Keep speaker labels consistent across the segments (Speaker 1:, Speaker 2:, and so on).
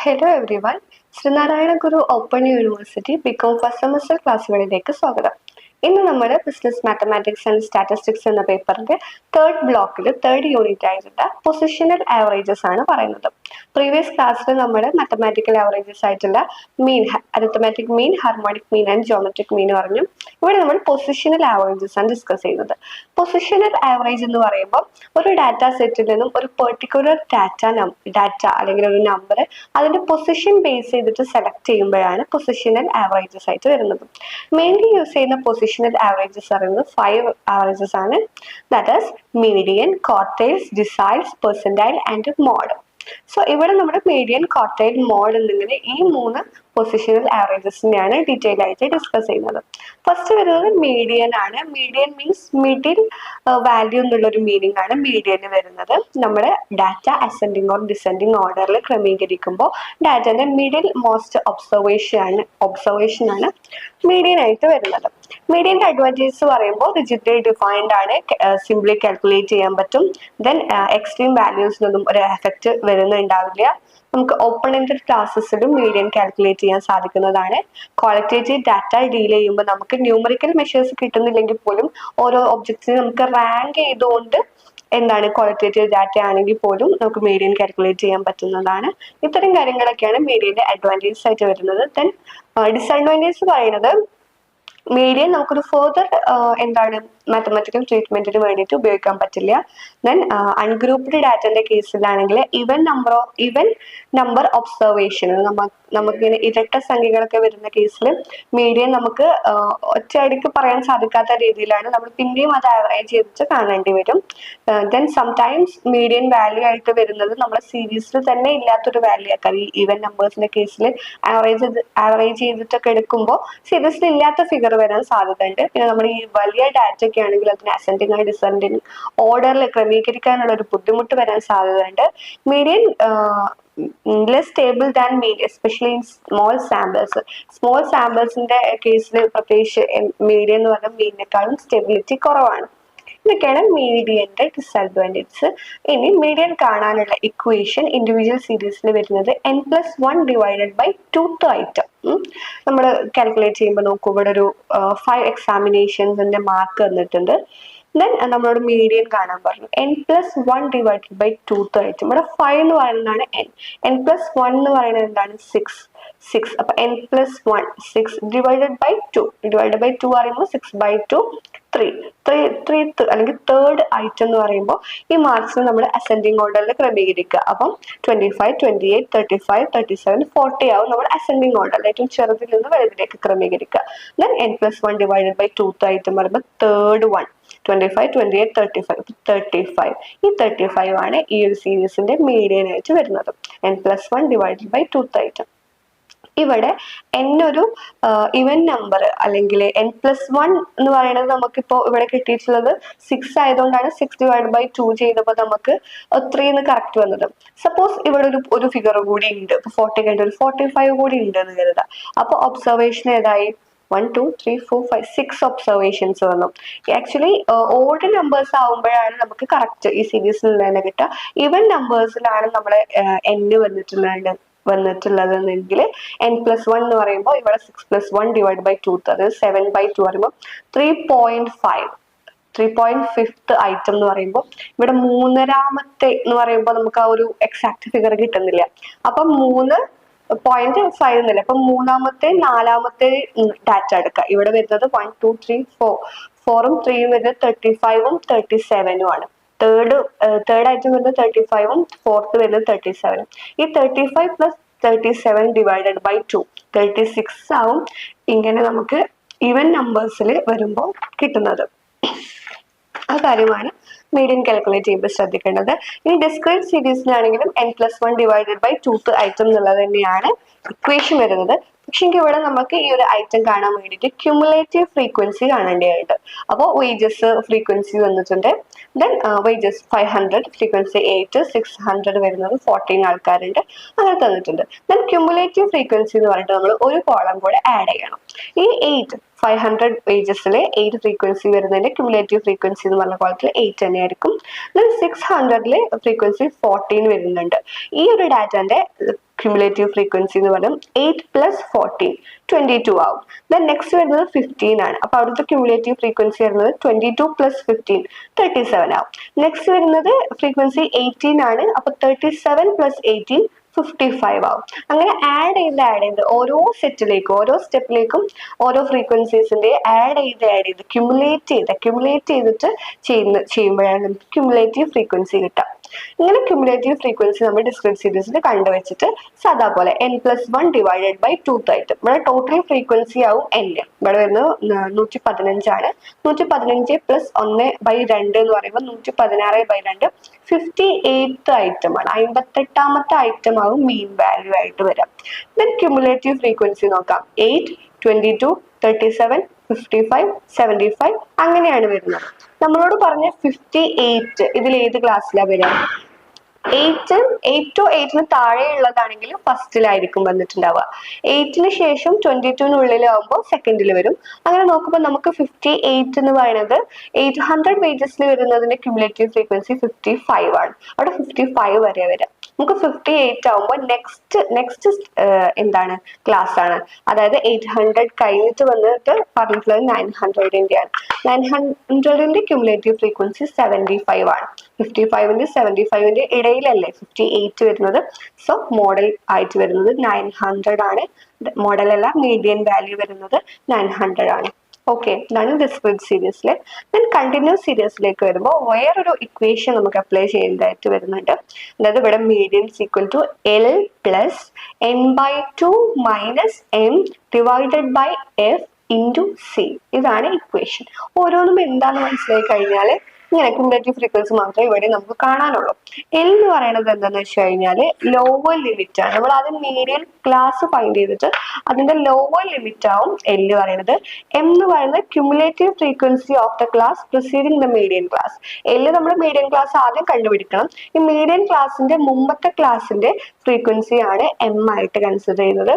Speaker 1: Hello everyone. Sreenarayana Guru open university BCom first semester ക്ലാസ്സുകളിലേക്ക് സ്വാഗതം. ഇന്ന് നമ്മൾ ബിസിനസ് മാത്തമാറ്റിക്സ് ആൻഡ് സ്റ്റാറ്റിസ്റ്റിക്സ് എന്ന പേപ്പറിന്റെ തേർഡ് ബ്ലോക്കിൽ തേർഡ് യൂണിറ്റ് ആയിട്ടുള്ള പൊസിഷണൽ ആവറേജസ് ആണ് പറയുന്നത്. പ്രീവിയസ് ക്ലാസ്സിൽ നമ്മൾ മാത്തമാറ്റിക്കൽ ആവറേജസ് ആയിട്ടുള്ള mean, arithmetic mean, harmonic mean and geometric mean പറഞ്ഞു. ഇവിടെ നമ്മൾ പൊസിഷണൽ ആവറേജസ് ആണ് ഡിസ്കസ് ചെയ്യുന്നത്. പൊസിഷണൽ ആവറേജ് എന്ന് പറയുമ്പോൾ ഒരു ഡാറ്റ സെറ്റിൽ നിന്നും ഒരു പെർട്ടിക്കുലർ ഡാറ്റ അല്ലെങ്കിൽ ഒരു നമ്പർ അതിന്റെ പൊസിഷൻ ബേസ് ചെയ്തിട്ട് സെലക്ട് ചെയ്യുമ്പോഴാണ് പൊസിഷണൽ ആവറേജസ് ആയിട്ട് വരുന്നത്. മെയിൻലി യൂസ് ചെയ്യുന്ന പൊസിഷണൽ ആവറേജസ് പറയുന്നത് 5 ആവറേജസ് ആണ്. That is median, quartiles, deciles, percentile and mode. So ഇവിടെ നമ്മുടെ മീഡിയൻ, ക്വാർട്ടൈൽ, മോഡ് എന്നിങ്ങനെ ഈ 3 പൊസിഷണൽ ആവറേജസിനെയാണ് ഡീറ്റെയിൽ ആയിട്ട് ഡിസ്കസ് ചെയ്യുന്നത്. ഫസ്റ്റ് വരുന്നത് മീഡിയൻ ആണ്. മീഡിയൻ മീൻസ് മിഡിൽ വാല്യൂ എന്നുള്ള ഒരു മീനിങ് ആണ് മീഡിയന് വരുന്നത്. നമ്മുടെ ഡാറ്റ അസെൻഡിങ് ഓർ ഡിസെൻഡിങ് ഓർഡറിൽ ക്രമീകരിക്കുമ്പോൾ ഡാറ്റന്റെ മിഡിൽ മോസ്റ്റ് ഒബ്സർവേഷൻ ആണ് മീഡിയൻ ആയിട്ട് വരുന്നത്. മീഡിയന്റെ അഡ്വാൻറ്റേജസ് പറയുമ്പോൾ റിജിഡ്ലി ഡിഫൈൻഡ് ആണ്, സിംപ്ലി കാൽക്കുലേറ്റ് ചെയ്യാൻ പറ്റും. ദെൻ എക്സ്ട്രീം വാല്യൂസിനൊന്നും ഒരു എഫക്റ്റ് വരുന്നുണ്ടാവില്ല. നമുക്ക് ഓപ്പൺ എൻഡഡ് ക്ലാസ്സസിലും മീഡിയൻ കാൽക്കുലേറ്റ് ചെയ്യാൻ സാധിക്കുന്നതാണ്. ക്വാളിറ്റേറ്റീവ് ഡാറ്റ ഡീൽ ചെയ്യുമ്പോൾ നമുക്ക് ന്യൂമറിക്കൽ മെഷേഴ്സ് കിട്ടുന്നില്ലെങ്കിൽ പോലും ഓരോ ഒബ്ജക്ട്സിനെ നമുക്ക് റാങ്ക് ചെയ്തുകൊണ്ട് ക്വാളിറ്റേറ്റീവ് ഡാറ്റ ആണെങ്കിൽ പോലും നമുക്ക് മീഡിയൻ കാൽക്കുലേറ്റ് ചെയ്യാൻ പറ്റുന്നതാണ്. ഇത്തരം കാര്യങ്ങളൊക്കെയാണ് മീഡിയന്റെ അഡ്വാൻറ്റേജസ് ആയിട്ട് വരുന്നത്. ദെൻ ഡിസഡ്വാൻറ്റേജസ് പറയുന്നത് മീഡിയൻ നമുക്കൊരു ഫർദർ മാത്തമാറ്റിക്കൽ ട്രീറ്റ്മെന്റിന് വേണ്ടിയിട്ട് ഉപയോഗിക്കാൻ പറ്റില്ല. ദെൻ അൺഗ്രൂപ്പ്ഡ് ഡാറ്റന്റെ കേസിലാണെങ്കിൽ ഇവൻ നമ്പർ ഒബ്സർവേഷൻ നമുക്കിങ്ങനെ ഇരട്ട സംഖ്യകളൊക്കെ വരുന്ന കേസിൽ മീഡിയൻ നമുക്ക് ഒറ്റയടിക്ക് പറയാൻ സാധിക്കാത്ത രീതിയിലാണ് നമ്മൾ പിന്നെയും അത് ആവറേജ് ചെയ്തിട്ട് കാണേണ്ടി വരും. ദെൻ സംടൈംസ് മീഡിയൻ വാല്യൂ ആയിട്ട് വരുന്നത് നമ്മുടെ സീരീസിൽ തന്നെ ഇല്ലാത്തൊരു വാല്യൂ ആക്കാം. ഈ ഈവൻ നമ്പേഴ്സിന്റെ കേസിൽ ആവറേജ് ചെയ്തിട്ടൊക്കെ എടുക്കുമ്പോൾ സീരീസിൽ ഇല്ലാത്ത ഫിഗർ വരാൻ സാധ്യതയുണ്ട്. പിന്നെ നമ്മൾ ഈ വലിയ ഡാറ്റ ഒക്കെ ആണെങ്കിൽ അതിന് അസെൻഡിങ് ആൻഡ് ഡിസെൻഡിങ് ഓർഡറിൽ ക്രമീകരിക്കാനുള്ള ഒരു ബുദ്ധിമുട്ട് വരാൻ സാധ്യതയുണ്ട്. Median less stable than median, especially in small സാമ്പിൾസിന്റെ കേസിൽ പ്രത്യേകിച്ച് മീഡിയൻ എന്ന് പറഞ്ഞാൽ മീനിനേക്കാളും സ്റ്റെബിലിറ്റി കുറവാണ്. ഇതൊക്കെയാണ് മീഡിയന്റെ ഡിസഡ്വാൻറ്റേജസ്. ഇനി മീഡിയൻ കാണാനുള്ള ഇക്വേഷൻ ഇൻഡിവിജ്വൽ സീരീസിൽ വരുന്നത് n+1 divided by 2th item. നമ്മൾ കാൽക്കുലേറ്റ് ചെയ്യുമ്പോൾ നോക്കൂ, ഇവിടെ ഒരു 5 എക്സാമിനേഷൻസിന്റെ മാർക്ക് തന്നിട്ടുണ്ട്. ദെൻ നമ്മളോട് മീഡിയൻ കാണാൻ പറഞ്ഞു. n+1 divided by 2th item. ഇവിടെ 5 എന്ന് പറയുന്നതാണ് n+1 എന്ന് പറയുന്നത് എന്താണ്? 6. അപ്പൊ n+1 6 ഡിവൈഡഡ് ബൈ 2 പറയുമ്പോൾ 6/2 3 അല്ലെങ്കിൽ തേർഡ് ഐറ്റം എന്ന് പറയുമ്പോൾ ഈ മാർക്സിന് നമ്മൾ അസെൻഡിങ് ഓർഡറിൽ ക്രമീകരിക്കുക. അപ്പം 25, 28, 35, 37, 40 ആവും നമ്മൾ അസെൻഡിങ് ഓർഡറിൽ ഏറ്റവും ചെറുതിൽ നിന്ന് വലുതിലേക്ക് ക്രമീകരിക്കുക. Then n+1 divided by 2th item പറയുമ്പോൾ തേർഡ് 25, 28, 35. ഈ 35 ആണ് ഈ ഒരു സീരീസിന്റെ മീഡിയൻ ആയിട്ട് വരുന്നത്. n+1 divided by 2th item. ഇവിടെ n ഒരു ഇവൻ നമ്പർ അല്ലെങ്കിൽ n+1 എന്ന് പറയുന്നത് നമുക്കിപ്പോ ഇവിടെ കിട്ടിയിട്ടുള്ളത് 6 ആയതുകൊണ്ടാണ് 6 ഡിവൈഡ് ബൈ 2 ചെയ്തപ്പോൾ നമുക്ക് 3 എന്ന് കറക്റ്റ് വന്നത്. സപ്പോസ് ഇവിടെ ഒരു ഫിഗർ കൂടി ഉണ്ട്, 40 കഴിഞ്ഞ ഒരു 45 കൂടി ഉണ്ട് എന്ന് കരുതാം. അപ്പൊ ഒബ്സർവേഷൻ ഏതായി? 1, 2, 3, 4, 5, 6 ഒബ്സർവേഷൻസ് വന്നു. ആക്ച്വലി ഓഡ് നമ്പേഴ്സ് ആവുമ്പോഴാണ് നമുക്ക് കറക്റ്റ് ഈ സീരീസിൽ തന്നെ കിട്ടുക. ഈവൻ നമ്പേഴ്സിലാണ് നമ്മളെ n വന്നിട്ടുള്ളതെങ്കിൽ n+1 എന്ന് പറയുമ്പോൾ ഇവിടെ 6+1 ഡിവൈഡ് ബൈ 2, അത് 7/2 പറയുമ്പോൾ 3.5 ഐറ്റം എന്ന് പറയുമ്പോൾ ഇവിടെ 3-ാമത്തെ എന്ന് പറയുമ്പോൾ നമുക്ക് ആ ഒരു എക്സാക്ട് ഫിഗർ കിട്ടുന്നില്ല. അപ്പൊ 3.5 എന്നില്ല. അപ്പൊ 3-ാമത്തെ 4-ാമത്തെ ഡാറ്റ എടുക്കുക. ഇവിടെ വരുന്നത് 1, 2, 3, 4 3 വരുന്നത് 35 37 ആണ്. തേർഡ് ഐറ്റം വരുന്നത് 35 4th വരുന്നത് 37. ഈ 35 + 37 ഡിവൈഡഡ് ബൈ 2 36 ആവും. ഇങ്ങനെ നമുക്ക് ഈവൻ നമ്പേഴ്സിൽ വരുമ്പോൾ കിട്ടുന്നത്. ആ കാര്യമാണ് മീഡിയൻ കാൽക്കുലേറ്റ് ചെയ്യുമ്പോൾ ശ്രദ്ധിക്കേണ്ടത്. ഇനി ഡിസ്ക്രീറ്റ് സീരീസിലാണെങ്കിലും n+1 divided by 2th item എന്നുള്ളത് തന്നെയാണ് ഇക്വേഷൻ വരുന്നത്. പക്ഷെ ഇവിടെ നമുക്ക് ഈ ഒരു ഐറ്റം കാണാൻ വേണ്ടിയിട്ട് ക്യുമുലേറ്റീവ് ഫ്രീക്വൻസി കാണേണ്ടതായിട്ട്. അപ്പോൾ വേജസ് ഫ്രീക്വൻസി വന്നിട്ടുണ്ട്. ദെൻ വേജസ് 500, ഫ്രീക്വൻസി 8, 600 വരുന്നത് 14 ആൾക്കാരുണ്ട്, അങ്ങനെ തന്നിട്ടുണ്ട്. ദെൻ ക്യുമുലേറ്റീവ് ഫ്രീക്വൻസി എന്ന് പറഞ്ഞിട്ട് നമ്മൾ ഒരു കോളം കൂടെ ആഡ് ചെയ്യണം. ഈ 500 വേജസിൽ 8 ഫ്രീക്വൻസി വരുന്നതിന്റെ ക്യുമുലേറ്റീവ് ഫ്രീക്വൻസി എന്ന് പറഞ്ഞ കോളത്തിൽ 8 തന്നെയായിരിക്കും. ദെൻ 600 ഫ്രീക്വൻസി 14 വരുന്നുണ്ട്. ഈ ഒരു ഡാറ്റന്റെ ക്യുമുലേറ്റീവ് ഫ്രീക്വൻസി എന്ന് പറയും. 8 + 14 22 ആവും. ദെൻ നെക്സ്റ്റ് വരുന്നത് 15 ആണ്. അപ്പൊ അവിടുത്തെ ക്യുമുലേറ്റീവ് ഫ്രീക്വൻസി വരുന്നത് 22 + 15 37 ആവും. നെക്സ്റ്റ് വരുന്നത് ഫ്രീക്വൻസി 18 ആണ്. അപ്പൊ 37 + 18 55 ആവും. അങ്ങനെ ആഡ് ചെയ്ത് ഓരോ സെറ്റിലേക്കും ഓരോ സ്റ്റെപ്പിലേക്കും ഓരോ ഫ്രീക്വൻസീസിന്റെ ആഡ് ചെയ്ത് ക്യുമുലേറ്റ് ചെയ്തിട്ട് ചെയ്യുമ്പോഴാണ് നമുക്ക് ക്യുമുലേറ്റീവ് ഫ്രീക്വൻസി കിട്ടുക. ഇങ്ങനെ ക്യുമുലേറ്റീവ് ഫ്രീക്വൻസി നമ്മൾ ഡിസ്ക്രീറ്റ് സീരീസിൽ കണ്ടുവച്ചിട്ട് സാധാ പോലെ n+1 ഡിവൈഡഡ് ബൈ 2 ആയിട്ട് ഇവിടെ ടോട്ടൽ ഫ്രീക്വൻസി ആവും n. ഇവിടെ വരുന്നത് 115 ആണ്. 115 + 1/2 എന്ന് പറയുമ്പോൾ 116/2 58th ഐറ്റം ആണ്. 58ാമത്തെ ഐറ്റം ആവും മീൻ വാല്യൂ ആയിട്ട് വരാം. ദെൻ ക്യുമുലേറ്റീവ് ഫ്രീക്വൻസി നോക്കാം. 8, 22, 37, 55, 75 അങ്ങനെയാണ് വരുന്നത്. നമ്മളോട് പറഞ്ഞ 58 ഇതിൽ ഏത് ക്ലാസ്സിലാണ് വരിക? 8 to 8 താഴെയുള്ളതാണെങ്കിൽ ഫസ്റ്റിലായിരിക്കും വന്നിട്ടുണ്ടാവുക. 8 ശേഷം 22 സെക്കൻഡിൽ വരും. അങ്ങനെ നോക്കുമ്പോൾ നമുക്ക് 58 എന്ന് പറയുന്നത് 800 പേജസിൽ വരുന്നതിന്റെ ക്യുമുലേറ്റീവ് ഫ്രീക്വൻസി 55 ആണ്. അവിടെ 55 വരെ വരാം. നമുക്ക് 58 ആവുമ്പോൾ നെക്സ്റ്റ് എന്താണ് ക്ലാസ് ആണ്. അതായത് 800 കഴിഞ്ഞിട്ട് വന്നിട്ട് പറഞ്ഞിട്ടുള്ളത് 900 ആണ്. 900 ക്യുമുലേറ്റീവ് ഫ്രീക്വൻസി 75 ആണ്. 55 75 ഇടയിലല്ലേ 58 വരുന്നത്. സോ മോഡൽ ആയിട്ട് വരുന്നത് 900 ആണ്. മോഡൽ അല്ല, മീഡിയൻ വാല്യൂ വരുന്നത് 900 ആണ്. ഓക്കെ, ഇതാണ് ഡിസ്ക്രീറ്റ് സീരീസിലെ. ദെൻ കണ്ടിന്യൂസ് സീരീസിലേക്ക് വരുമ്പോൾ വേറൊരു ഇക്വേഷൻ നമുക്ക് അപ്ലൈ ചെയ്യേണ്ടതായിട്ട് വരുന്നുണ്ട്. അതായത് ഇവിടെ median equal to L + n/2 - m divided by f into c. ഇതാണ് ഇക്വേഷൻ. ഓരോന്നും എന്താണെന്ന് മനസ്സിലായി കഴിഞ്ഞാൽ ഇങ്ങനെ ക്യുമുലേറ്റീവ് ഫ്രീക്വൻസി മാത്രമേ ഇവിടെ നമുക്ക് കാണാനുള്ളൂ. L എന്ന് പറയുന്നത് എന്താണെന്ന് വെച്ച് കഴിഞ്ഞാൽ ലോവർ ലിമിറ്റ് ആണ്. നമ്മൾ ആദ്യം മീഡിയൻ ക്ലാസ് ഫൈൻഡ് ചെയ്തിട്ട് അതിന്റെ ലോവർ ലിമിറ്റ് ആവും L പറയുന്നത്. M എന്ന് പറയുന്നത് cumulative frequency of the class preceding the median class. L നമ്മൾ മീഡിയൻ ക്ലാസ് ആദ്യം കണ്ടുപിടിക്കണം. ഈ മീഡിയൻ ക്ലാസിന്റെ മുമ്പത്തെ ക്ലാസിന്റെ ഫ്രീക്വൻസി ആണ് M ആയിട്ട് കൺസിഡർ ചെയ്യുന്നത്.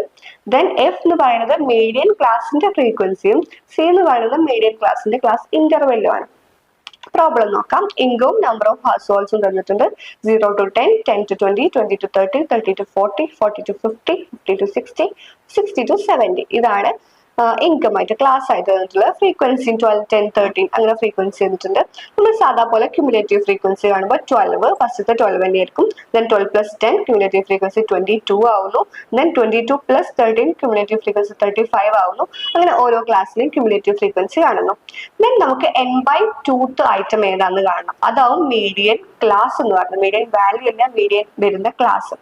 Speaker 1: ദെൻ F എന്ന് പറയുന്നത് മീഡിയൻ ക്ലാസിന്റെ ഫ്രീക്വൻസിയും C എന്ന് പറയുന്നത് മീഡിയൻ ക്ലാസിന്റെ ക്ലാസ് ഇന്റർവെല്ലും ആണ്. പ്രോബ്ലം നോക്കാം. ഇൻകവും നമ്പർ ഓഫ് ഹൗസ് ഹോൾഡ്സും തന്നിട്ടുണ്ട്. 0 to 10, 10 to 20, 20 to 30, 30 to 40, 40 to 50, 50 to 60, 60 to 70. ഇതാണ് ഇൻകം ആയിട്ട് ക്ലാസ് ആയിട്ട് തന്നിട്ടുള്ള ഫ്രീക്വൻസി. 12, 10, 13 അങ്ങനെ ഫ്രീക്വൻസി തന്നിട്ടുണ്ട്. നമ്മൾ സാധാ പോലെ ക്യുമുലേറ്റീവ് ഫ്രീക്വൻസി കാണുമ്പോൾ 12 ഫസ്റ്റത്തെ 12 തന്നെയായിരിക്കും. ദെൻ 12 + 10 ക്യുമുലേറ്റീവ് ഫ്രീക്വൻസി 22 ആവുന്നു. ദെൻ 22 + 13 ക്യുമുലേറ്റീവ് ഫ്രീക്വൻസി 35 ആവുന്നു. അങ്ങനെ ഓരോ ക്ലാസ്സിലും ക്യുമുലേറ്റീവ് ഫ്രീക്വൻസി കാണുന്നു. ദെൻ നമുക്ക് n/2th ഐറ്റം ഏതാണെന്ന് കാണണം. അതാവും മീഡിയൻ ക്ലാസ് എന്ന് പറയുന്നത്. മീഡിയൻ വാല്യൂ അല്ല, മീഡിയൻ വരുന്ന ക്ലാസ്.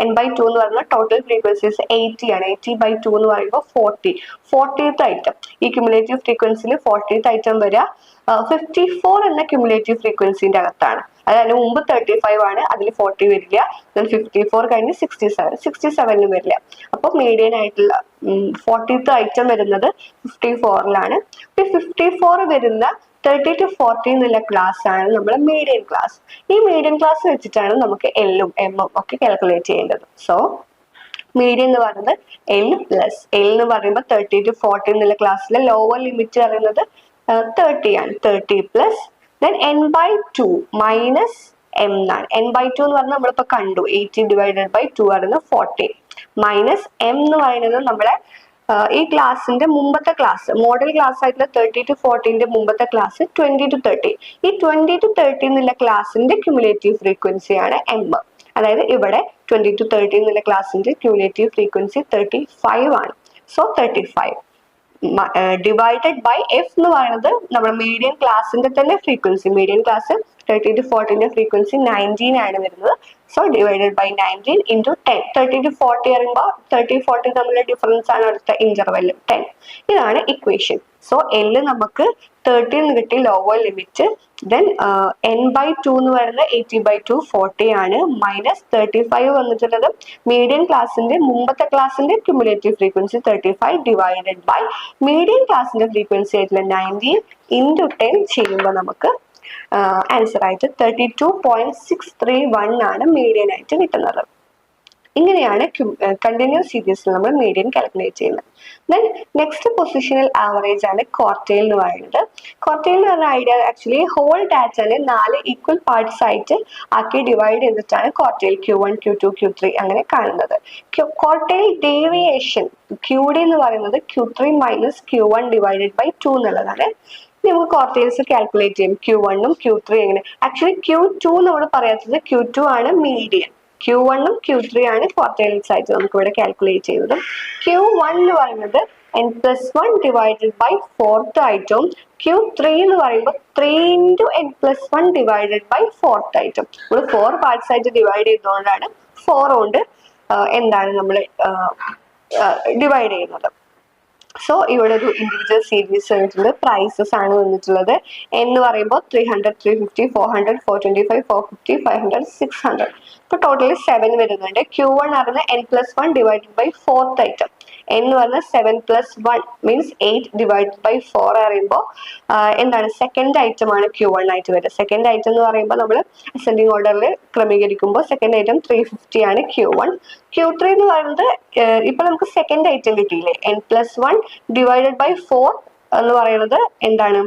Speaker 1: n/2 എന്ന് പറയുന്നത് ടോട്ടൽ ഫ്രീക്വൻസീസ് 80 ആണ്. 80/2 എന്ന് പറയുമ്പോൾ 40th ഐറ്റം. ഈ ക്യുമുലേറ്റീവ് ഫ്രീക്വൻസിയിൽ 40th ഐറ്റം വരിക 54 എന്ന ക്യുമുലേറ്റീവ് ഫ്രീക്വൻസിന്റെ അകത്താണ്. അതിന് മുമ്പ് 35 ആണ്, അതിൽ 40 വരില്ല. ദെൻ 54 കഴിഞ്ഞ് 67 വരില്ല. അപ്പൊ മീഡിയൻ ആയിട്ടുള്ള 40th ഐറ്റം വരുന്നത് 54ലാണ്. 54 വരുന്ന 30 to 40 എന്നുള്ള ക്ലാസ് ആണ് നമ്മുടെ മീഡിയൻ ക്ലാസ്. ഈ മീഡിയൻ ക്ലാസ് വെച്ചിട്ടാണ് നമുക്ക് L-ഉം M-ഉം ഒക്കെ കാൽക്കുലേറ്റ് ചെയ്യേണ്ടത്. സോ മീഡിയൻ എന്ന് പറയുന്നത് L എന്ന് പറയുമ്പോൾ 30 to 40 എന്നുള്ള ക്ലാസ്സിലെ ലോവർ ലിമിറ്റ് പറയുന്നത് 30 ആണ്. 30 plus then n/2 minus m എന്നാണ്. n/2 എന്ന് പറഞ്ഞാൽ നമ്മളിപ്പോ കണ്ടു 80 ഡിവൈഡഡ് ബൈ 2 പറയുന്നത് 40 മൈനസ് m എന്ന് പറയുന്നത് നമ്മളെ ഈ ക്ലാസിന്റെ മുമ്പത്തെ ക്ലാസ് മോഡൽ ക്ലാസ് ആയിട്ടുള്ള 30 to 40ന്റെ മുമ്പത്തെ ക്ലാസ് 20 to 30. ഈ 20 to 30 എന്നുള്ള ക്ലാസിന്റെ ക്യുമുലേറ്റീവ് ഫ്രീക്വൻസി ആണ് m. അതായത് ഇവിടെ 20 to 30 എന്നുള്ള ക്ലാസിന്റെ ക്യുമുലേറ്റീവ് ഫ്രീക്വൻസി 35 ആണ്. സോ 35 ഡിവൈഡഡ് ബൈ f എന്ന് പറയുന്നത് നമ്മുടെ മീഡിയൻ ക്ലാസിന്റെ തന്നെ ഫ്രീക്വൻസി. മീഡിയൻ ക്ലാസ് 30 to 40ന്റെ ഫ്രീക്വൻസി 19 ആണ് വരുന്നത്. So divided by 19 into 10. 30 to 40 പറയുമ്പോൾ 30, 40 തമ്മിലുള്ള ഡിഫറൻസ് ആണ് അടുത്ത ഇന്റർവെല്ല് 10. ഇതാണ് ഇക്വേഷൻ. സോ L നമുക്ക് 30 എന്ന് കിട്ടി ലോവർ ലിമിറ്റ്. ദെൻ n/2 എന്ന് പറയുന്നത് 80/2 40 ആണ്. മൈനസ് 35 വന്നിട്ടുള്ളത് മീഡിയൻ ക്ലാസിന്റെ മുമ്പത്തെ ക്ലാസിന്റെ cumulative frequency 35 divided by median ക്ലാസിന്റെ ഫ്രീക്വൻസി ആയിട്ടുള്ള 19 ഇൻറ്റു 10 ചെയ്യുമ്പോൾ നമുക്ക് ആൻസർ ആയിട്ട് 32.631 ആണ് മീഡിയൻ ആയിട്ട് കിട്ടുന്നത്. ഇങ്ങനെയാണ് കണ്ടിന്യൂസ് സീരീസിൽ നമ്മൾ മീഡിയൻ കാൽക്കുലേറ്റ് ചെയ്യുന്നത്. ദെൻ നെക്സ്റ്റ് പൊസിഷണൽ ആവറേജ് ആണ് ക്വാർട്ടൈൽ എന്ന് പറയുന്നത്. ക്വാർട്ടൈൽ എന്ന് പറഞ്ഞ ഐഡിയ ആക്ച്വലി ഹോൾ ഡാറ്റനെ 4 ഈക്വൽ പാർട്സ് ആയിട്ട് ആക്കി ഡിവൈഡ് ചെയ്തിട്ടാണ് ക്വാർട്ടൈൽ Q1, Q2, Q3 അങ്ങനെ കാണുന്നത്. ക്വാർട്ടൈൽ ഡേവിയേഷൻ QD എന്ന് പറയുന്നത് Q3 - Q1 ഡിവൈഡഡ് ബൈ 2 എന്നുള്ളതാണ്. നമുക്ക് ക്വാർട്ടൈൽസ് കാൽക്കുലേറ്റ് ചെയ്യും. Q1ഉം Q3 എങ്ങനെ. ആക്ച്വലി Q2 നമ്മൾ പറയാത്തത് Q2 ആണ് മീഡിയൻ, Q1ഉം Q3 ആണ് ക്വാർട്ടൈൽസ് ആയിട്ട് നമുക്ക് ഇവിടെ കാൽക്കുലേറ്റ് ചെയ്തത്. Q1 എന്ന് പറയുന്നത് n+1 ഡിവൈഡഡ് ബൈ 4th ആയിട്ടും Q3 എന്ന് പറയുമ്പോൾ 3 × n+1 ഡിവൈഡഡ് ബൈ 4th ആയിട്ടും. നമ്മൾ 4 പാർട്സ് ആയിട്ട് ഡിവൈഡ് ചെയ്തുകൊണ്ടാണ് 4 കൊണ്ട് എന്താണ് നമ്മൾ ഡിവൈഡ് ചെയ്യുന്നത്. സോ ഇവിടെ ഒരു ഇൻഡിവിജ്വൽ സീരീസ് വന്നിട്ടുണ്ട്. പ്രൈസസ് ആണ് വന്നിട്ടുള്ളത്. എന്ന് പറയുമ്പോൾ 300, 350, 400, 425, 450, 500, 600. ഇപ്പൊ ടോട്ടലി 7 വരുന്നുണ്ട്. Q1 അറിയുന്ന n+1 divided by 4th item. എന്ന് പറഞ്ഞാൽ 7 + 1 മീൻസ് 8 ഡിവൈഡഡ് ബൈ 4 അറിയുമ്പോൾ എന്താണ് സെക്കൻഡ് ഐറ്റം ആണ് Q1 ആയിട്ട് വരുന്നത്. സെക്കൻഡ് ഐറ്റം എന്ന് പറയുമ്പോൾ നമ്മൾ അസെൻഡിങ് ഓർഡറിൽ ക്രമീകരിക്കുമ്പോൾ സെക്കൻഡ് ഐറ്റം 350 ആണ് Q1. Q3 എന്ന് പറയുന്നത് ഇപ്പൊ നമുക്ക് സെക്കൻഡ് ഐറ്റം കിട്ടിയില്ലേ, n+1 ഡിവൈഡഡ് ബൈ 4 എന്ന് പറയുന്നത് എന്താണ്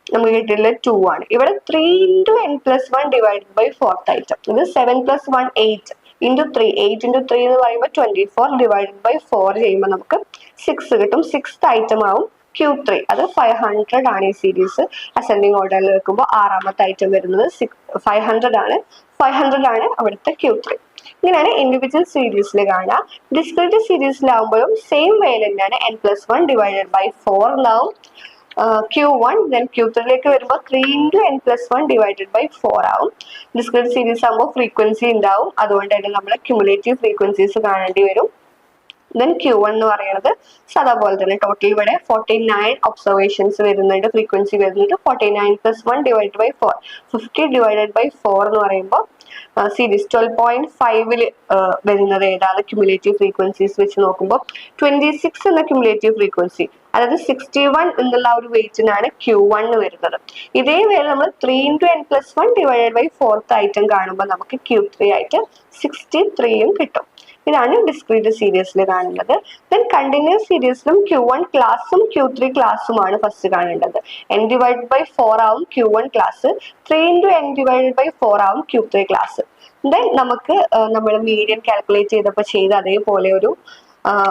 Speaker 1: നമുക്ക് കിട്ടിയിട്ടുള്ള 2 ആണ്. ഇവിടെ 3 × n+1 divided by 4th item. ഇത് 7 + 1 8 × 3, 8 × 3 എന്ന് പറയുമ്പോൾ 24 ഡിവൈഡഡ് ബൈ 4 ചെയ്യുമ്പോൾ നമുക്ക് 6 കിട്ടും. 6th ഐറ്റം ആവും Q3. അത് 500 ആണ് ഈ സീരീസ് അസെൻഡിങ് ഓർഡറിൽ വെക്കുമ്പോൾ. 6ാമത്തെ ഐറ്റം വരുന്നത് 500 ആണ്. 500 ആണ് അവിടുത്തെ Q3. ഇങ്ങനെയാണ് ഇൻഡിവിജ്വൽ സീരീസിൽ കാണുക. ഡിസ്ക്രീറ്റ് സീരീസിലാവുമ്പോഴും സെയിം വേയിൽ തന്നെയാണ്. n+1 ഡിവൈഡഡ് ബൈ 4 എന്നാവും Q1. ദെൻ Q3ലേക്ക് വരുമ്പോൾ 3 × n+1 ഡിവൈഡഡ് ബൈ 4 ആവും. ഡിസ്ക്രീറ്റ് സീരീസ് ആകുമ്പോൾ ഫ്രീക്വൻസി ഉണ്ടാവും, അതുകൊണ്ട് തന്നെ നമ്മൾ ക്യുമുലേറ്റീവ് ഫ്രീക്വൻസീസ് കാണേണ്ടി വരും. ദെൻ Q1 എന്ന് പറയുന്നത് സാധാ പോലെ തന്നെ ടോട്ടൽ ഇവിടെ 49 ഒബ്സർവേഷൻസ് വരുന്നുണ്ട്, ഫ്രീക്വൻസി വരുന്നുണ്ട്. 49 + 1 ഡിവൈഡ് ബൈ 4, 50 ഡിവൈഡഡ് ബൈ 4 എന്ന് പറയുമ്പോൾ സീരീസ് 12.5 വരുന്നത് ഏതാണ് ക്യുമുലേറ്റീവ് ഫ്രീക്വൻസീസ് വെച്ച് നോക്കുമ്പോൾ 26 എന്ന ക്യുമുലേറ്റീവ് ഫ്രീക്വൻസി, അതായത് 61 എന്നുള്ള ഒരു വെയിറ്റിനാണ് Q1 വരുന്നത്. ഇതേ വേള നമ്മൾ 3 × n+1 divided by 4th item കാണുമ്പോൾ നമുക്ക് Q3 ആയിട്ട് 63 കിട്ടും. ഇതാണ് ഡിസ്ക്രീറ്റ് സീരീസിൽ കാണുന്നത്. ദെൻ കണ്ടിന്യൂസ് സീരീസിലും Q1 ക്ലാസ്സും Q3 ക്ലാസ്സുമാണ് ഫസ്റ്റ് കാണേണ്ടത്. n ഡിവൈഡ് ബൈ 4 ആവും Q1 class, 3 × n divide by 4 ആവും Q3 ക്ലാസ്. ദെൻ നമുക്ക് നമ്മൾ മീഡിയൻ കാൽക്കുലേറ്റ് ചെയ്തപ്പോൾ ചെയ്ത അതേപോലെ ഒരു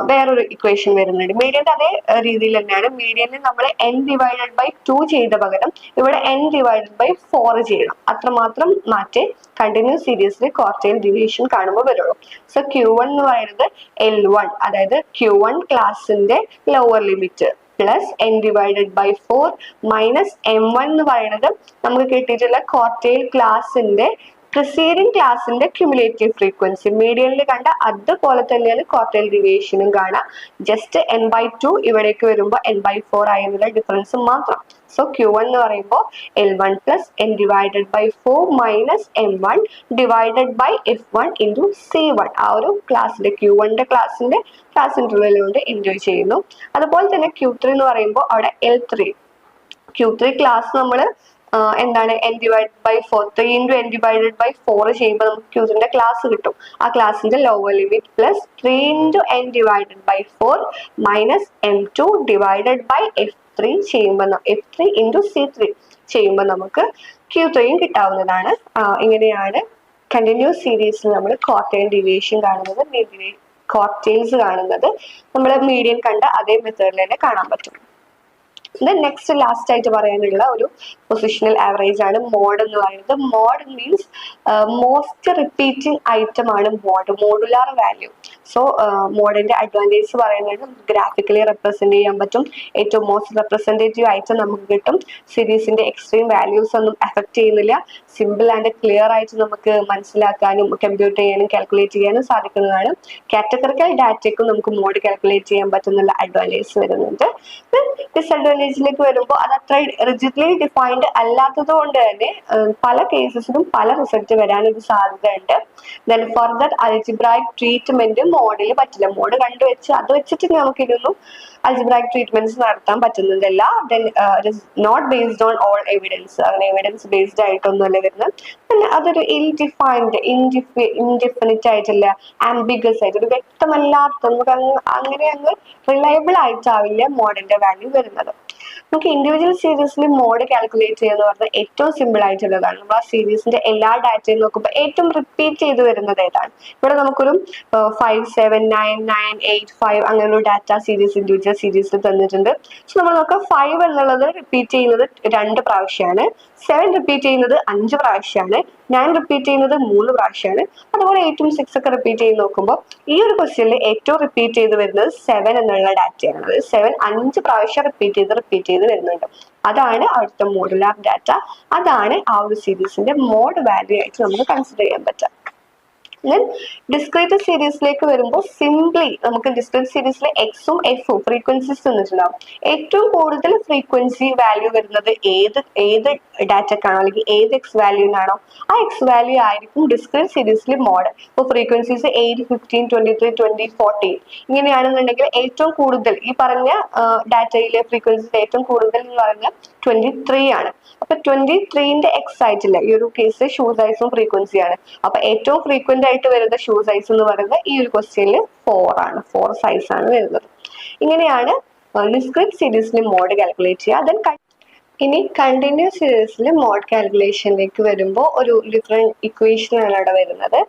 Speaker 1: വേറൊരു ഇക്വേഷൻ വരുന്നുണ്ട്. മീഡിയന്റെ അതേ രീതിയിൽ തന്നെയാണ്. മീഡിയനിൽ നമ്മൾ n ഡിവൈഡഡ് ബൈ 2 ചെയ്ത പകരം ഇവിടെ n ഡിവൈഡഡ് ബൈ 4 ചെയ്യണം. അത്രമാത്രം മാറ്റേ കണ്ടിന്യൂസ് സീരീസിൽ ക്വാർട്ടൈൽ ഡീവിയേഷൻ കാണുമ്പോൾ വരുള്ളൂ. സോ Q1 എന്ന് പറയുന്നത് L1, അതായത് Q1 ക്ലാസിന്റെ lower limit plus n divided by 4 minus m1 എന്ന് പറയുന്നത് നമുക്ക് കിട്ടിയിട്ടുള്ള ക്വാർട്ടൈൽ ക്ലാസിന്റെ പ്രിസീഡിംഗ് ക്ലാസിന്റെ ക്യുമുലേറ്റീവ് ഫ്രീക്വൻസി. മീഡിയനിൽ കണ്ട അതുപോലെ തന്നെയാണ് ക്വാർട്ടൈൽ ഡീവിയേഷനും കാണാം. ജസ്റ്റ് n/2 ഇവിടേക്ക് വരുമ്പോൾ n/4 ആയെന്നുള്ള ഡിഫറൻസ് മാത്രം. സോ Q1 എന്ന് പറയുമ്പോൾ L1 plus n divided by 4 minus m1 divided by f1 into C1. ആ ഒരു ക്ലാസ്സിന്റെ Q1ന്റെ ക്ലാസ് ഇന്റർവെൽ കൊണ്ട് എൻജോയ് ചെയ്യുന്നു. അതുപോലെ തന്നെ Q3 എന്ന് പറയുമ്പോൾ അവിടെ Q3 ക്ലാസ് നമ്മൾ എന്താണ് n divide by 4, 3 × n divided by 4 ചെയ്യുമ്പോൾ നമുക്ക് Q3ന്റെ ക്ലാസ് കിട്ടും. ആ ക്ലാസിന്റെ lower limit plus 3 × n divided by 4 minus m2 divided by f3 ചെയ്യുമ്പോൾ f3 ഇൻറ്റു C3 ചെയ്യുമ്പോൾ നമുക്ക് Q3യും കിട്ടാവുന്നതാണ്. ഇങ്ങനെയാണ് കണ്ടിന്യൂസ് സീരീസിൽ നമ്മൾ ക്വാർട്ടൈൽ ഡീവിയേഷൻ കാണുന്നത്, ക്വാർട്ടൈൽസ് കാണുന്നത്. നമ്മൾ മീഡിയൻ കണ്ട അതേ മെത്തേഡിൽ തന്നെ കാണാൻ പറ്റും. നെക്സ്റ്റ് ലാസ്റ്റ് ആയിട്ട് പറയാനുള്ള ഒരു പൊസിഷണൽ ആവറേജ് ആണ് മോഡ് എന്ന് പറയുന്നത്. Mode means most repeating item ആണ് മോഡുലാർ വാല്യൂ. സോ മോഡിന്റെ അഡ്വാൻറ്റേജ് പറയുന്നത് ഗ്രാഫിക്കലി റെപ്രസെന്റ് ചെയ്യാൻ പറ്റും. ഏറ്റവും മോസ്റ്റ് റെപ്രസെന്റേറ്റീവ് ഐറ്റം നമുക്ക് കിട്ടും. സീരീസിന്റെ എക്സ്ട്രീം വാല്യൂസ് ഒന്നും എഫക്ട് ചെയ്യുന്നില്ല. സിമ്പിൾ ആൻഡ് ക്ലിയർ ആയിട്ട് നമുക്ക് മനസ്സിലാക്കാനും കമ്പ്യൂട്ട് ചെയ്യാനും കാൽക്കുലേറ്റ് ചെയ്യാനും സാധിക്കുന്നതാണ്. കാറ്റഗറിക്കൽ ഡാറ്റയ്ക്കും നമുക്ക് മോഡ് കാൽക്കുലേറ്റ് ചെയ്യാൻ പറ്റുന്നുള്ള അഡ്വാൻറ്റേജ് വരുന്നുണ്ട്. ഡിസഡ്വാൻറ്റേജിലേക്ക് വരുമ്പോൾ അത് അത്ര റിജിഡ്ലി ഡിഫൈൻഡ് അല്ലാത്തത് കൊണ്ട് തന്നെ പല കേസസിലും പല റിസൾട്ട് വരാനൊരു സാധ്യതയുണ്ട്. ദെൻ ഫർദർ അൽജിബ്രായിക് ട്രീറ്റ്മെന്റും മോഡിൽ പറ്റില്ല. മോഡ് കണ്ടുവെച്ച് അത് വെച്ചിട്ട് നമുക്ക് ഇതൊന്നും അൽജിബ്രായിക് ട്രീറ്റ്മെന്റ്സ് നടത്താൻ പറ്റുന്നതല്ല. Then it is not based on all evidence, അങ്ങനെ എവിഡൻസ് ബേസ്ഡ് ആയിട്ടൊന്നുമല്ല വരുന്നത്. പിന്നെ അതൊരു ഇൻഡിഫിനിറ്റ് ആയിട്ടുള്ള ആംബിഗസ് ആയിട്ട് ഒരു വ്യക്തമല്ലാത്ത നമുക്ക് അങ്ങ് റിലയബിൾ ആയിട്ടാവില്ല മോഡിന്റെ വാല്യൂ വരുന്നത്. നമുക്ക് ഇൻഡിവിജ്വൽ സീരീസിൽ മോഡ് കാൽക്കുലേറ്റ് ചെയ്യുക പറഞ്ഞാൽ ഏറ്റവും സിമ്പിൾ ആയിട്ടുള്ളതാണ്. നമ്മൾ ആ സീരീസിന്റെ എല്ലാ ഡാറ്റയും നോക്കുമ്പോൾ ഏറ്റവും റിപ്പീറ്റ് ചെയ്ത് വരുന്നത് ഏതാണ്? ഇവിടെ നമുക്കൊരു 5, 7, 9, 9, 8, 5 അങ്ങനെ ഒരു ഡാറ്റ സീരീസ് ഇൻഡിവിജ്വൽ സീരീസിൽ തന്നിട്ടുണ്ട്. സോ നമ്മൾ നോക്കാം 5 എന്നുള്ളത് റിപ്പീറ്റ് ചെയ്യുന്നത് 2 പ്രാവശ്യമാണ്, 7 റിപ്പീറ്റ് ചെയ്യുന്നത് 5 പ്രാവശ്യമാണ്, 9 റിപ്പീറ്റ് ചെയ്യുന്നത് 3 പ്രാവശ്യമാണ്. അതുപോലെ 8ഉം 6 ഒക്കെ റിപ്പീറ്റ് ചെയ്ത് നോക്കുമ്പോൾ ഈ ഒരു ക്വസ്റ്റ്യനിൽ ഏറ്റവും റിപ്പീറ്റ് ചെയ്ത് വരുന്നത് 7 എന്നുള്ള ഡാറ്റയാണ്. അതായത് 7 5 പ്രാവശ്യം റിപ്പീറ്റ് ചെയ്ത് വരുന്നുണ്ട്. അതാണ് അവിടുത്തെ മോഡുലാർ ഡാറ്റ. അതാണ് ആ ഒരു സീരീസിന്റെ മോഡ് വാല്യൂ ആയിട്ട് നമുക്ക് കൺസിഡർ ചെയ്യാൻ പറ്റുക. ഡിസ്ക്രീറ്റ് സീരീസിലേക്ക് വരുമ്പോൾ സിംപ്ലി നമുക്ക് ഡിസ്ക്രീറ്റ് സീരീസിലെ എക്സും എഫും ഫ്രീക്വൻസീസ് തന്നിട്ടുണ്ടാവും. ഏറ്റവും കൂടുതൽ ഫ്രീക്വൻസി വാല്യൂ വരുന്നത് ഏത് ഡാറ്റക്കാണോ അല്ലെങ്കിൽ ഏത് എക്സ് വാല്യൂനാണോ ആ എക്സ് വാല്യൂ ആയിരിക്കും ഡിസ്ക്രീറ്റ് സീരീസിലെ മോഡ്. ഇപ്പോൾ ഫ്രീക്വൻസീസ് 8, 15, 23, 20, 14 ഇങ്ങനെയാണെന്നുണ്ടെങ്കിൽ ഏറ്റവും കൂടുതൽ ഈ പറഞ്ഞ ഡാറ്റയിലെ ഫ്രീക്വൻസീസ് ഏറ്റവും കൂടുതൽ എന്ന് പറഞ്ഞാൽ 23 ആണ്. അപ്പൊ 23ന്റെ എക്സ് ആയിട്ടില്ല, ഈ ഒരു കേസ് ഷൂ സൈസും ഫ്രീക്വൻസിയാണ്. അപ്പൊ ഏറ്റവും ഫ്രീക്വന്റ് ആയിട്ട് വരുന്ന ഷൂ സൈസ് എന്ന് പറയുന്നത് ഈ ഒരു ക്വസ്റ്റ്യനിൽ 4 ആണ്. 4 സൈസ് ആണ് വരുന്നത്. ഇങ്ങനെയാണ് ഡിസ്ക്രീറ്റ് സീരീസിൽ മോഡ് കാൽക്കുലേറ്റ് ചെയ്യുക. ഇനി കണ്ടിന്യൂസ് സീരീസിൽ മോഡ് കാൽക്കുലേഷനിലേക്ക് വരുമ്പോൾ ഒരു ഡിഫറെന്റ് ഇക്വേഷൻ ആണ് അവിടെ വരുന്നത്.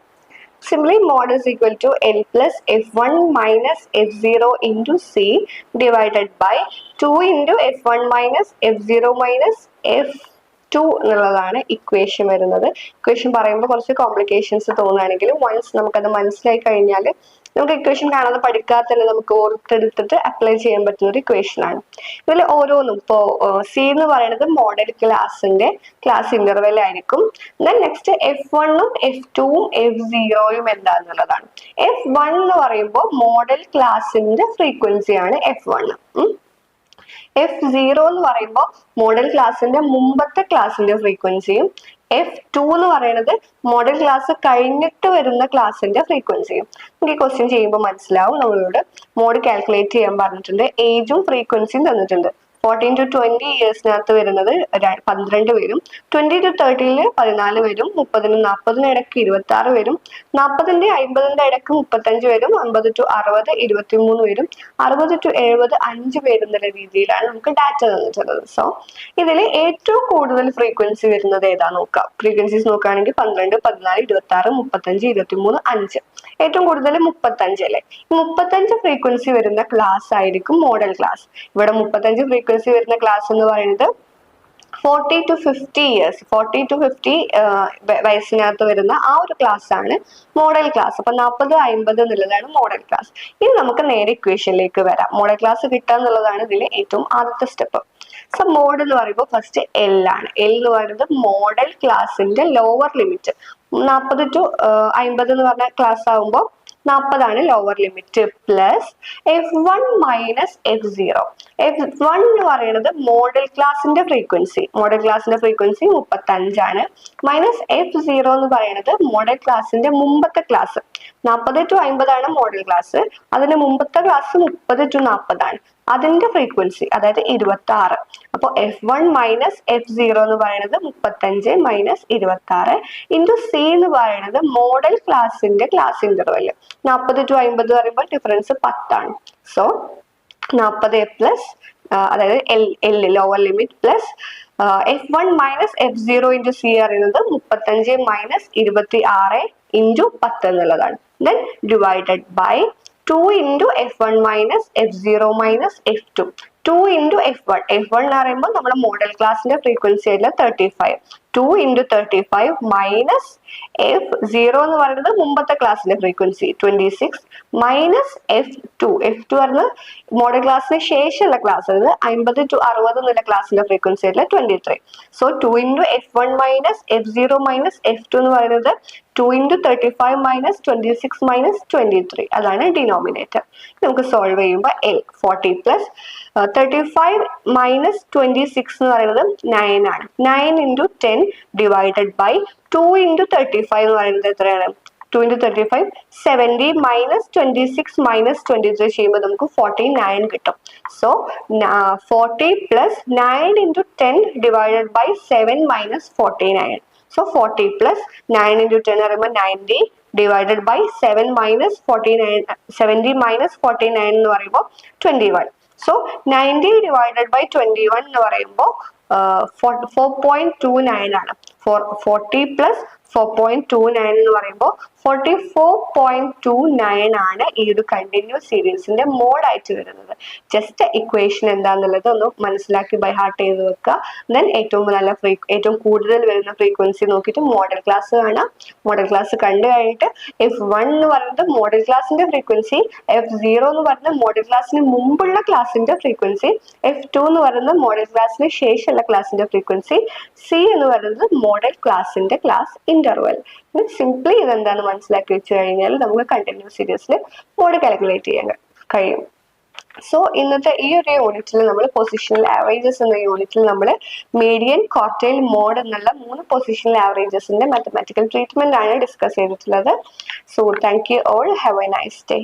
Speaker 1: Simply mod is equal to L plus F1 minus F0 into C divided by 2 into F1 minus F0 minus F2 എന്നുള്ളതാണ് ഇക്വേഷൻ വരുന്നത്. ഇക്വേഷൻ പറയുമ്പോൾ കുറച്ച് കോംപ്ലിക്കേഷൻസ് തോന്നുകയാണെങ്കിലും വൺസ് നമുക്കത് മനസ്സിലായി കഴിഞ്ഞാൽ നമുക്ക് ഇക്വേഷൻ കാണാതെ പഠിക്കാത്തന്നെ നമുക്ക് ഓർത്തെടുത്തിട്ട് അപ്ലൈ ചെയ്യാൻ പറ്റുന്ന ഒരു ഇക്വേഷൻ ആണ്. ഇതിൽ ഓരോന്നും ഇപ്പോ സി എന്ന് പറയുന്നത് മോഡൽ ക്ലാസിന്റെ ക്ലാസ് ഇന്റർവെൽ ആയിരിക്കും. നെക്സ്റ്റ് F1ഉം F2ഉം F0യും എന്താന്നുള്ളതാണ്. F1 എന്ന് പറയുമ്പോൾ മോഡൽ ക്ലാസിന്റെ ഫ്രീക്വൻസി ആണ് F1. F0 എന്ന് പറയുമ്പോൾ മോഡൽ ക്ലാസിന്റെ മുമ്പത്തെ ക്ലാസിന്റെ ഫ്രീക്വൻസിയും F2 എന്ന് പറയുന്നത് മോഡൽ ക്ലാസ് കഴിഞ്ഞിട്ട് വരുന്ന ക്ലാസിന്റെ ഫ്രീക്വൻസിയും. നമുക്ക് ഈ ക്വസ്റ്റ്യൻ ചെയ്യുമ്പോൾ മനസ്സിലാവും. നമ്മളോട് മോഡ് കാൽക്കുലേറ്റ് ചെയ്യാൻ പറഞ്ഞിട്ടുണ്ട്, ഏജും ഫ്രീക്വൻസിയും തന്നിട്ടുണ്ട്. 14 to 20 ഇയേഴ്സിനകത്ത് വരുന്നത് 12 വരും, 20 to 30 14 വരും, 30 40 ഇടയ്ക്ക് 26 വരും, 40 50 ഇടയ്ക്ക് 35 വരും, 50 to 60 23 വരും, 60 to 70 5 വരുന്ന രീതിയിലാണ് നമുക്ക് ഡാറ്റ തന്നിട്ടുള്ളത്. സോ ഇതിൽ ഏറ്റവും കൂടുതൽ ഫ്രീക്വൻസി വരുന്നത് ഏതാ നോക്കാം. ഫ്രീക്വൻസീസ് നോക്കുകയാണെങ്കിൽ 12, 14, 26, 35, 23, 5. ഏറ്റവും കൂടുതൽ 35 അല്ലേ. 35 ഫ്രീക്വൻസി വരുന്ന ക്ലാസ് ആയിരിക്കും മോഡൽ ക്ലാസ്. ഇവിടെ 35 ഫ്രീക്വൻസി വരുന്ന ക്ലാസ് എന്ന് പറയുന്നത് 40 to 50 ഇയേഴ്സ്, 40 to 50 വയസ്സിനകത്ത് വരുന്ന ആ ഒരു ക്ലാസ് ആണ് മോഡൽ ക്ലാസ്. അപ്പൊ 40, 50 എന്നുള്ളതാണ് മോഡൽ ക്ലാസ്. ഇനി നമുക്ക് നേരെ ഇക്വേഷനിലേക്ക് വരാം. മോഡൽ ക്ലാസ് കിട്ടുക എന്നുള്ളതാണ് ഇതിലെ ഏറ്റവും ആദ്യത്തെ സ്റ്റെപ്പ്. സോ മോഡ് എന്ന് പറയുമ്പോൾ ഫസ്റ്റ് എൽ ആണ്. എൽ എന്ന് പറയുന്നത് മോഡൽ ക്ലാസിന്റെ ലോവർ ലിമിറ്റ്. 40 to 50 എന്ന് പറഞ്ഞ ക്ലാസ് ആകുമ്പോൾ 40 ആണ് lower limit, plus F1 minus F0. F1 എന്ന് പറയുന്നത് മോഡൽ ക്ലാസിന്റെ ഫ്രീക്വൻസി, മോഡൽ ക്ലാസിന്റെ ഫ്രീക്വൻസി 35 ആണ്, മൈനസ് F0 എന്ന് പറയുന്നത് മോഡൽ ക്ലാസിന്റെ മുമ്പത്തെ ക്ലാസ്. 40 to 50 ആണ് മോഡൽ ക്ലാസ്, അതിന്റെ മുമ്പത്തെ ക്ലാസ് 30 to 40 ആണ്, അതിന്റെ ഫ്രീക്വൻസി അതായത് 26. അപ്പോൾ F1 മൈനസ് F0 എന്ന് പറയുന്നത് 35 മൈനസ് 26 ഇൻറ്റു സി എന്ന് പറയുന്നത് മോഡൽ ക്ലാസിന്റെ ക്ലാസ് ഇന്റർവെൽ. 40 to 50 പറയുമ്പോൾ ഡിഫറൻസ് 10 ആണ്. സോ 40 പ്ലസ് അതായത് L lower limit plus F1 minus F0 into C പറയുന്നത് 35 മൈനസ് 26 ഇൻറ്റു 10 എന്നുള്ളതാണ്. Then divided by 2 into F1 minus F0 minus F2. 2 into F1. F1 എന്ന് പറയുമ്പോൾ നമ്മുടെ മോഡൽ ക്ലാസിന്റെ ഫ്രീക്വൻസി ആയിട്ടുള്ള 35. 2 into 35 മൈനസ് F0 എന്ന് പറയുന്നത് മുമ്പത്തെ ക്ലാസിന്റെ ഫ്രീക്വൻസി 26 മൈനസ് F2. F2 പറഞ്ഞത് മോഡൽ ക്ലാസ്സിന് ശേഷമുള്ള ക്ലാസ്, അതായത് 50 to 60 എന്നുള്ള ക്ലാസിന്റെ ഫ്രീക്വൻസി ആയിട്ടുള്ള 23. So 2 into F1 minus F0 minus F2 എന്ന് പറയുന്നത് 2 into 35 മൈനസ് 26 മൈനസ് 23. അതാണ് ഡിനോമിനേറ്റർ. നമുക്ക് സോൾവ് ചെയ്യുമ്പോൾ L 40 പ്ലസ് 35 മൈനസ് 26 എന്ന് പറയുന്നത് 9 ആണ്. 9 into 10 ഡിവൈഡഡ് ബൈ 2 into 35 എന്ന് പറയുന്നത് എത്രയാണ്? 2 into 35 70 minus 26 minus 23 ചെയ്യുമ്പോൾ നമുക്ക് 49 കിട്ടും. So 40 plus 9 into 10 divided by 7 minus 49. So 40 plus 9 into 10 പറയുമ്പോൾ 90 divided by 7 minus 49, 70 minus 49 എന്ന് പറയുമ്പോൾ 21. So 90 divided by 21 എന്ന് പറയുമ്പോൾ 4.29 ആണ്. 40 plus 4.29 എന്ന് പറയുമ്പോൾ 44.29 ആണ് ഈ ഒരു കണ്ടിന്യൂസ് സീരീസിന്റെ മോഡായിട്ട് വരുന്നത്. ജസ്റ്റ് ഇക്വേഷൻ എന്താന്നുള്ളത് ഒന്ന് മനസ്സിലാക്കി ബൈ ഹാർട്ട് ചെയ്ത് വെക്കുക. ദെൻ ഏറ്റവും കൂടുതൽ വരുന്ന ഫ്രീക്വൻസി നോക്കിയിട്ട് മോഡൽ ക്ലാസ് കാണാം. മോഡൽ ക്ലാസ് കണ്ടു കഴിഞ്ഞിട്ട് F1 എന്ന് പറയുന്നത് മോഡൽ ക്ലാസിന്റെ ഫ്രീക്വൻസി, F0 എന്ന് പറയുന്നത് മോഡൽ ക്ലാസ്സിന് മുമ്പുള്ള ക്ലാസിന്റെ ഫ്രീക്വൻസി, F2 എന്ന് പറയുന്നത് മോഡൽ ക്ലാസ്സിന് ശേഷമുള്ള ക്ലാസിന്റെ ഫ്രീക്വൻസി, C എന്ന് പറയുന്നത് മോഡൽ ക്ലാസിന്റെ ക്ലാസ് ഇന്റർവെൽ. സിംപ്ലി ഇതെന്താണ് മനസ്സിലാക്കി വെച്ച് കഴിഞ്ഞാൽ നമുക്ക് കണ്ടിന്യൂസ് സീരീസിൽ മോഡ് കാൽക്കുലേറ്റ് ചെയ്യാൻ കഴിയും. സോ ഇന്നത്തെ ഈ ഒരു യൂണിറ്റിൽ നമ്മൾ പൊസിഷണൽ ആവറേജസ് എന്ന യൂണിറ്റിൽ നമ്മൾ മീഡിയൻ, ക്വാർട്ടൈൽ, മോഡ് എന്നുള്ള 3 പൊസിഷണൽ ആവറേജസിന്റെ മാത്തമാറ്റിക്കൽ ട്രീറ്റ്മെന്റ് ആണ് ഡിസ്കസ് ചെയ്തിട്ടുള്ളത്. So thank you all, have A nice day.